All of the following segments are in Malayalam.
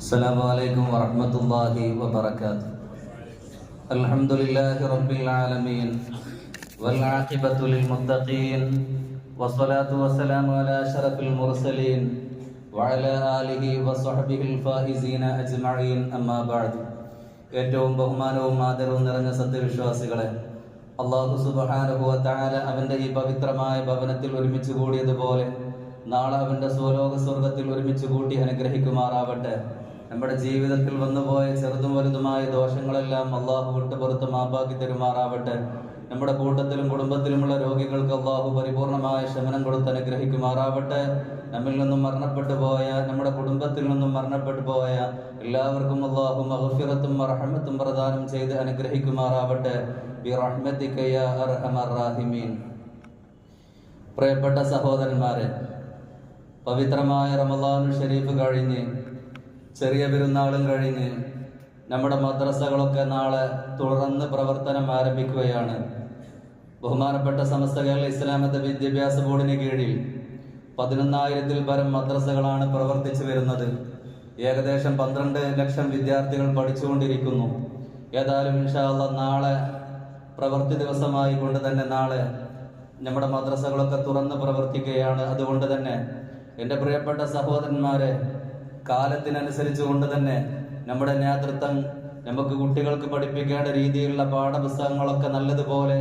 Assalamualaikum warahmatullahi wabarakatuh. Alhamdulillahi rabbil alamin wal aqibatu lil muttaqin wassalatu wassalamu ala asyrafil mursalin wa ala alihi wa sahbihi al faizina ajma'in amma ba'd. ഏറ്റവും ബഹുമാനവും ആദരവും നിറഞ്ഞ സത്യവിശ്വാസികളെ, അല്ലാഹു സുബ്ഹാനഹു വ തആല അവന്റെ ഈ പവിത്രമായ ഭവനത്തിൽ ഒരുമിച്ച് കൂടിയതുപോലെ നാളെ അവന്റെ സ്വലോക സ്വർഗത്തിൽ ഒരുമിച്ച് കൂട്ടി അനുഗ്രഹിക്കുമാറാവട്ടെ. നമ്മുടെ ജീവിതത്തിൽ വന്നുപോയ ചെറുതും വലുതുമായ ദോഷങ്ങളെല്ലാം അള്ളാഹു വിട്ടുപുറത്ത് മാപ്പാക്കി തരുമാറാവട്ടെ. നമ്മുടെ കൂട്ടത്തിലും കുടുംബത്തിലുമുള്ള രോഗികൾക്ക് അള്ളാഹു പരിപൂർണമായ ശമനം കൊടുത്ത് അനുഗ്രഹിക്കുമാറാവട്ടെ. നമ്മിൽ നിന്നും മരണപ്പെട്ടു പോയ, നമ്മുടെ കുടുംബത്തിൽ നിന്നും മരണപ്പെട്ടു പോയ എല്ലാവർക്കും അള്ളാഹു മഗ്ഫിറത്തും റഹ്മത്തും പ്രദാനം ചെയ്ത് അനുഗ്രഹിക്കുമാറാവട്ടെ. ബിറഹ്മതിക യാ അർഹമർ റഹീമീൻ. പ്രിയപ്പെട്ട സഹോദരന്മാരെ, പവിത്രമായ റമളാനുൽ ഷരീഫ് കഴിഞ്ഞ്, ചെറിയ പെരുന്നാളും കഴിഞ്ഞ് നമ്മുടെ മദ്രസകളൊക്കെ നാളെ തുറന്ന് പ്രവർത്തനം ആരംഭിക്കുകയാണ്. ബഹുമാനപ്പെട്ട സമസ്ത കേരള ഇസ്ലാമത വിദ്യാഭ്യാസ ബോർഡിന് കീഴിൽ 11,000-ൽ പരം മദ്രസകളാണ് പ്രവർത്തിച്ചു വരുന്നത്. ഏകദേശം 12 ലക്ഷം വിദ്യാർത്ഥികൾ പഠിച്ചുകൊണ്ടിരിക്കുന്നു. ഏതായാലും ഇൻഷാ അല്ലാഹ് നാളെ പ്രവൃത്തി ദിവസമായി കൊണ്ട് തന്നെ നാളെ നമ്മുടെ മദ്രസകളൊക്കെ തുറന്ന് പ്രവർത്തിക്കുകയാണ്. അതുകൊണ്ട് തന്നെ എൻ്റെ പ്രിയപ്പെട്ട സഹോദരന്മാരെ, കാലത്തിനനുസരിച്ച് കൊണ്ട് തന്നെ നമ്മുടെ നേതൃത്വം നമുക്ക് കുട്ടികൾക്ക് പഠിപ്പിക്കേണ്ട രീതിയിലുള്ള പാഠപുസ്തകങ്ങളൊക്കെ നല്ലതുപോലെ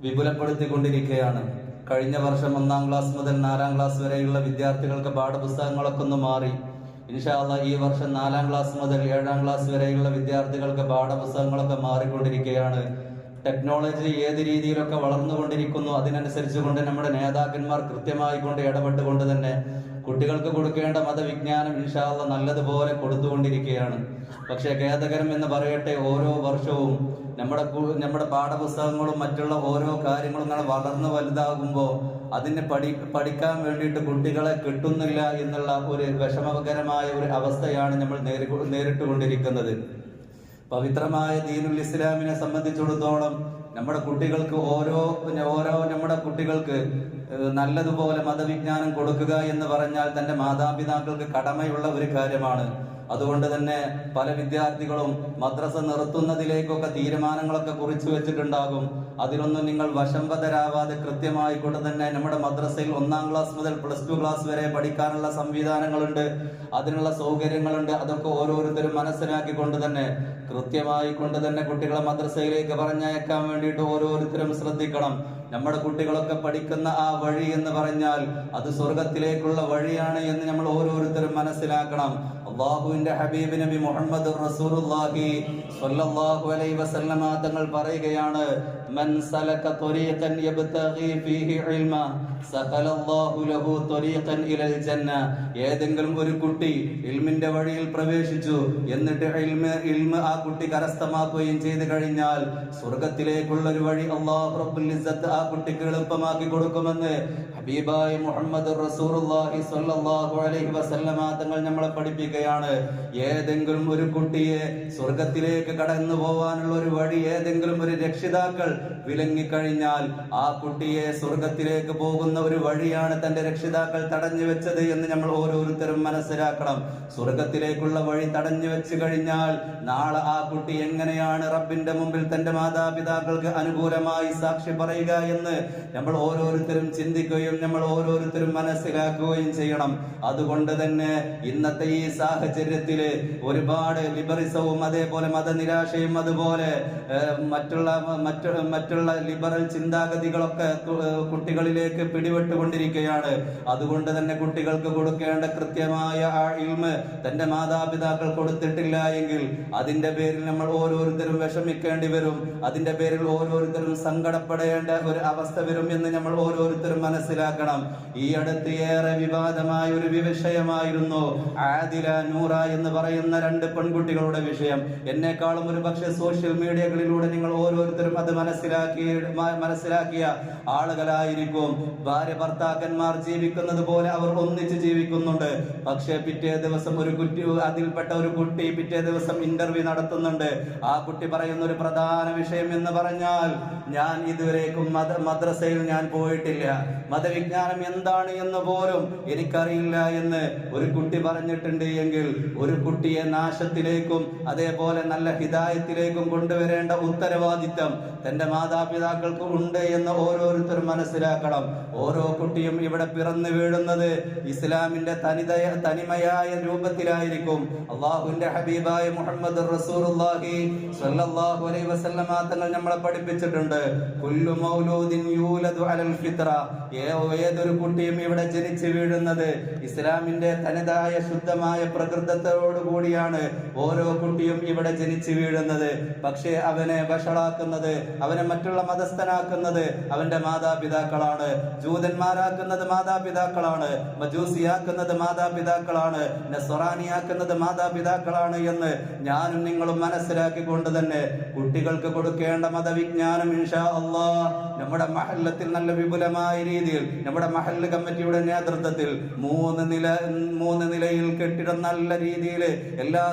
വിപുലപ്പെടുത്തിക്കൊണ്ടിരിക്കുകയാണ്. കഴിഞ്ഞ വർഷം 1-ാം ക്ലാസ് മുതൽ 4-ാം ക്ലാസ് വരെയുള്ള വിദ്യാർത്ഥികൾക്ക് പാഠപുസ്തകങ്ങളൊക്കെ ഒന്ന് മാറി. ഇൻഷാ അല്ലാഹ് ഈ വർഷം 4-ാം ക്ലാസ് മുതൽ 7-ാം ക്ലാസ് വരെയുള്ള വിദ്യാർത്ഥികൾക്ക് പാഠപുസ്തകങ്ങളൊക്കെ മാറിക്കൊണ്ടിരിക്കുകയാണ്. ടെക്നോളജി ഏത് രീതിയിലൊക്കെ വളർന്നുകൊണ്ടിരിക്കുന്നു, അതിനനുസരിച്ച് കൊണ്ട് നമ്മുടെ നേതാക്കന്മാർ കൃത്യമായി കൊണ്ട് ഇടപെട്ടുകൊണ്ട് തന്നെ കുട്ടികൾക്ക് കൊടുക്കേണ്ട മതവിജ്ഞാനം ഇൻഷാ അല്ലാഹ് നല്ലതുപോലെ കൊടുത്തുകൊണ്ടിരിക്കുകയാണ്. പക്ഷേ ഖേദകരം എന്ന് പറയട്ടെ, ഓരോ വർഷവും നമ്മുടെ പാഠപുസ്തകങ്ങളും മറ്റുള്ള ഓരോ കാര്യങ്ങളും ഇങ്ങനെ വളർന്നു വലുതാകുമ്പോൾ അതിന് പഠിക്കാൻ വേണ്ടിയിട്ട് കുട്ടികളെ കിട്ടുന്നില്ല എന്നുള്ള ഒരു വിഷമകരമായ ഒരു അവസ്ഥയാണ് നമ്മൾ നേരിട്ടുകൊണ്ടിരിക്കുന്നത്. പവിത്രമായ ദീനുൽ ഇസ്ലാമിനെ സംബന്ധിച്ചിടത്തോളം നമ്മുടെ കുട്ടികൾക്ക് ഓരോ നമ്മുടെ കുട്ടികൾക്ക് നല്ലതുപോലെ മതവിജ്ഞാനം കൊടുക്കുക എന്ന് പറഞ്ഞാൽ തന്റെ മാതാപിതാക്കൾക്ക് കടമയുള്ള ഒരു കാര്യമാണ്. അതുകൊണ്ട് തന്നെ പല വിദ്യാർത്ഥികളും മദ്രസ നിർത്തുന്നതിലേക്കൊക്കെ തീരുമാനങ്ങളൊക്കെ കുറിച്ചു വെച്ചിട്ടുണ്ടാകും. അതിലൊന്നും നിങ്ങൾ വശംവദരാവാതെ കൃത്യമായി കൊണ്ട് തന്നെ നമ്മുടെ മദ്രസയിൽ 1-ാം ക്ലാസ് മുതൽ +2 ക്ലാസ് വരെ പഠിക്കാനുള്ള സംവിധാനങ്ങളുണ്ട്, അതിനുള്ള സൗകര്യങ്ങളുണ്ട്. അതൊക്കെ ഓരോരുത്തരും മനസ്സിലാക്കിക്കൊണ്ട് തന്നെ കൃത്യമായി കൊണ്ട് തന്നെ കുട്ടികളെ മദ്രസയിലേക്ക് പറഞ്ഞയക്കാൻ വേണ്ടിയിട്ട് ഓരോരുത്തരും ശ്രദ്ധിക്കണം. നമ്മുടെ കുട്ടികളൊക്കെ പഠിക്കുന്ന ആ വഴി എന്ന് പറഞ്ഞാൽ അത് സ്വർഗത്തിലേക്കുള്ള വഴിയാണ് എന്ന് നമ്മൾ ഓരോരുത്തരും മനസ്സിലാക്കണം. അല്ലാഹുവിന്റെ ഹബീബ് നബി മുഹമ്മദ് റസൂലുള്ളാഹി സ്വല്ലല്ലാഹു അലൈഹി വസല്ലമ തങ്ങൾ പറയുകയാണ്, മൻ സലക ത്വരീഖൻ യബ്തഗി ഫീഹി ഇൽമ സഖലല്ലാഹു ലഹു ത്വരീഖൻ ഇലൽ ജന്ന. ഏതെങ്കിലും ഒരു കുട്ടി ഇൽമിന്റെ വഴിയിൽ പ്രവേശിച്ചു, എന്നിട്ട് ഇൽമ ആ കുട്ടി കരസ്ഥമാക്കുകയും ചെയ്തു കഴിഞ്ഞാൽ സ്വർഗത്തിലേക്കുള്ള ഒരു വഴി അല്ലാഹു റബ്ബുൽ ഇസ്സത്ത് ആ കുട്ടിക്ക് എളുപ്പമാക്കി കൊടുക്കുമെന്ന് ഹബീബായ മുഹമ്മദ് റസൂലുള്ളാഹി സ്വല്ലല്ലാഹു അലൈഹി വസല്ലമ തങ്ങൾ നമ്മളെ പഠിപ്പിക്കുകയാണ്. ഏതെങ്കിലും ഒരു കുട്ടിയെ സ്വർഗത്തിലേക്ക് കടന്നു പോവാനുള്ള ഒരു വഴി ഏതെങ്കിലും ഒരു രക്ഷിതാക്കൾ വിലങ്ങിക്കഴിഞ്ഞാൽ ആ കുട്ടിയെ സ്വർഗത്തിലേക്ക് പോകുന്ന ഒരു വഴിയാണ് തന്റെ രക്ഷിതാക്കൾ തടഞ്ഞു വെച്ചത് എന്ന് നമ്മൾ ഓരോരുത്തരും മനസ്സിലാക്കണം. സ്വർഗത്തിലേക്കുള്ള വഴി തടഞ്ഞു വെച്ച് കഴിഞ്ഞാൽ നാളെ ആ കുട്ടി എങ്ങനെയാണ് റബ്ബിന്റെ മുമ്പിൽ തന്റെ മാതാപിതാക്കൾക്ക് അനുകൂലമായി സാക്ഷി പറയുക എന്ന് നമ്മൾ ഓരോരുത്തരും ചിന്തിക്കുകയും നമ്മൾ ഓരോരുത്തരും മനസ്സിലാക്കുകയും ചെയ്യണം. അതുകൊണ്ട് തന്നെ ഇന്നത്തെ ഈ സാഹചര്യത്തില് ഒരുപാട് ലിബറിസവും അതേപോലെ മതനിരാശയും അതുപോലെ മറ്റുള്ള ലിബറൽ ചിന്താഗതികളൊക്കെ കുട്ടികളിലേക്ക് പിടിപെട്ടുകൊണ്ടിരിക്കുകയാണ്. അതുകൊണ്ട് തന്നെ കുട്ടികൾക്ക് കൊടുക്കേണ്ട കൃത്യമായ ആ ഇൽമ് തന്റെ മാതാപിതാക്കൾ കൊടുത്തിട്ടില്ല എങ്കിൽ അതിന്റെ പേരിൽ നമ്മൾ ഓരോരുത്തരും വിഷമിക്കേണ്ടി വരും. അതിന്റെ പേരിൽ ഓരോരുത്തരും സങ്കടപ്പെടേണ്ട ഒരു അവസ്ഥ വരും എന്ന് നമ്മൾ ഓരോരുത്തരും മനസ്സിലാക്കണം. ഈ അടുത്ത് ഏറെ വിവാദമായ ഒരു വിഷയമായിരുന്നു ആദില നൂറ എന്ന് പറയുന്ന 2 പെൺകുട്ടികളുടെ വിഷയം. എന്നെക്കാളും ഒരു പക്ഷേ സോഷ്യൽ മീഡിയകളിലൂടെ നിങ്ങൾ ഓരോരുത്തരും അത് മനസ്സിലാക്കിയ ആളുകളായിരിക്കും. ഭാര്യ ഭർത്താക്കന്മാർ ജീവിക്കുന്നത് പോലെ അവർ ഒന്നിച്ച് ജീവിക്കുന്നുണ്ട്. പക്ഷേ പിറ്റേ ദിവസം അതിൽപ്പെട്ട ഒരു കുട്ടി പിറ്റേ ദിവസം ഇന്റർവ്യൂ നടത്തുന്നുണ്ട്. ആ കുട്ടി പറയുന്ന ഒരു പ്രധാന വിഷയം എന്ന് പറഞ്ഞാൽ, ഞാൻ ഇതുവരേക്കും മദ്രസയിൽ ഞാൻ പോയിട്ടില്ല, മതവിജ്ഞാനം എന്താണ് എന്ന് പോലും എനിക്കറിയില്ല എന്ന് ഒരു കുട്ടി പറഞ്ഞിട്ടുണ്ട് എങ്കിൽ, ഒരു കുട്ടിയെ നാശത്തിലേക്കും അതേപോലെ നല്ല ഹിദായത്തിലേക്കും കൊണ്ടുവരേണ്ട ഉത്തരവാദിത്തം തന്റെ മാതാപിതാക്കൾക്ക് ഉണ്ട് എന്ന് ഓരോരുത്തരും മനസ്സിലാക്കണം. ഓരോ കുട്ടിയും ഇവിടെ പിറന്നു വീഴുന്നത് ഇസ്ലാമിന്റെ തനിമയായ രൂപത്തിലായിരിക്കും. അള്ളാഹുവിന്റെ ഹബീബായ മുഹമ്മദ് റസൂലുള്ളാഹി സ്വല്ലല്ലാഹു അലൈഹി വസല്ലമ തങ്ങൾ നമ്മളെ പഠിപ്പിച്ചിട്ടുണ്ട്, കുല്ലു മൗലൂദിൻ യൂലദു അലൽ ഫിത്ര. ഏതൊരു കുട്ടിയും ഇവിടെ ജനിച്ചു വീഴുന്നത് ഇസ്ലാമിന്റെ തനതായ ശുദ്ധമായ പ്രകൃതത്തോടു കൂടിയാണ് ഓരോ കുട്ടിയും ഇവിടെ ജനിച്ചു വീഴുന്നത്. പക്ഷേ അവനെ വഷളാക്കുന്നത്, അവനെ മറ്റുള്ള മതസ്ഥനാക്കുന്നത് അവന്റെ മാതാപിതാക്കളാണ്. ജൂതന്മാരാക്കുന്നത് മാതാപിതാക്കളാണ്, മജൂസിയാക്കുന്നത് മാതാപിതാക്കളാണ്, നസ്റാനിയാക്കുന്നത് മാതാപിതാക്കളാണ് എന്ന് ഞാനും നിങ്ങളും മനസ്സിലാക്കിക്കൊണ്ട് തന്നെ കുട്ടികൾക്ക് കൊടുക്കേണ്ട മതവിജ്ഞാനം ഇൻഷാ അല്ലാഹ് നമ്മുടെ മഹല്ലത്തിൽ നല്ല വിപുലമായ രീതിയിൽ നമ്മുടെ മഹല്ല് കമ്മിറ്റിയുടെ നേതൃത്വത്തിൽ മൂന്ന് നിലയിൽ കെട്ടിടം നല്ല രീതിയിൽ എല്ലാ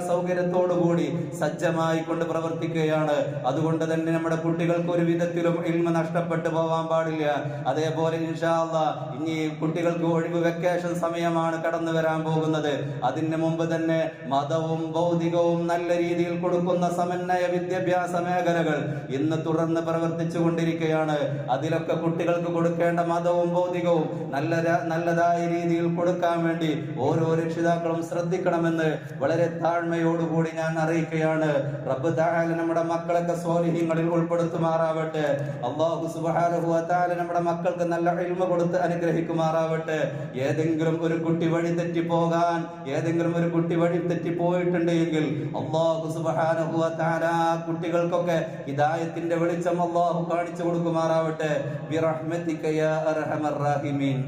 സൗകര്യത്തോടു കൂടി സജ്ജമായി കൊണ്ട് പ്രവർത്തിക്കുകയാണ്. അതുകൊണ്ട് തന്നെ നമ്മുടെ കുട്ടികൾക്ക് ഒരു വിധത്തിലും ഇൽമ നഷ്ടപ്പെട്ടു പോവാൻ പാടില്ല. അതേപോലെ ഇൻഷാ അല്ലാഹ് ഇനി കുട്ടികൾക്ക് ഒഴിവ് വെക്കേഷൻ സമയമാണ് കടന്നു വരാൻ പോകുന്നത്. അതിന് മുമ്പ് തന്നെ മതവും ഭൗതികവും നല്ല രീതിയിൽ കൊടുക്കുന്ന സമന്വയ വിദ്യാഭ്യാസ മേഖലകൾ ഇന്ന് തുടർന്ന് പ്രവർത്തിച്ചു കൊണ്ടിരിക്കുകയാണ്. അതിലൊക്കെ കുട്ടികൾക്ക് കൊടുക്കേണ്ട മതവും ഭൗതികവും നല്ലതായ രീതിയിൽ കൊടുക്കാൻ വേണ്ടി ഓരോ രക്ഷിതാക്കളും ശ്രദ്ധിക്കണമെന്ന് വളരെ താഴ്മയോടുകൂടി ഞാൻ അറിയിക്കുകയാണ്. റബ്ബ് തആല നമ്മുടെ മക്കളൊക്കെ സ്വാലിഹീങ്ങളിൽ ഉൾപ്പെടുത്തുമാറാവട്ടെ. അല്ലാഹു സുബ്ഹാനഹു വ തആല നമ്മുടെ മക്കൾക്ക് നല്ല ഇൽമ കൊടുത്ത് അനുഗ്രഹിക്കുമാറാവട്ടെ. ഏതെങ്കിലും ഒരു കുട്ടി വഴി തെറ്റിപ്പോകാൻ, ഏതെങ്കിലും ഒരു കുട്ടി വഴി തെറ്റിപ്പോയിട്ടുണ്ടെങ്കിൽ അല്ലാഹു സുബ്ഹാനഹു വ തആല കുട്ടികൾക്കൊക്കെ ഹിദായത്തിന്റെ വെളിച്ചം അല്ലാഹു കാണിച്ചു കൊടുക്കുമാറാവട്ടെ. ബിറഹ്മതിക യാ അർഹമർ റഹീമീൻ.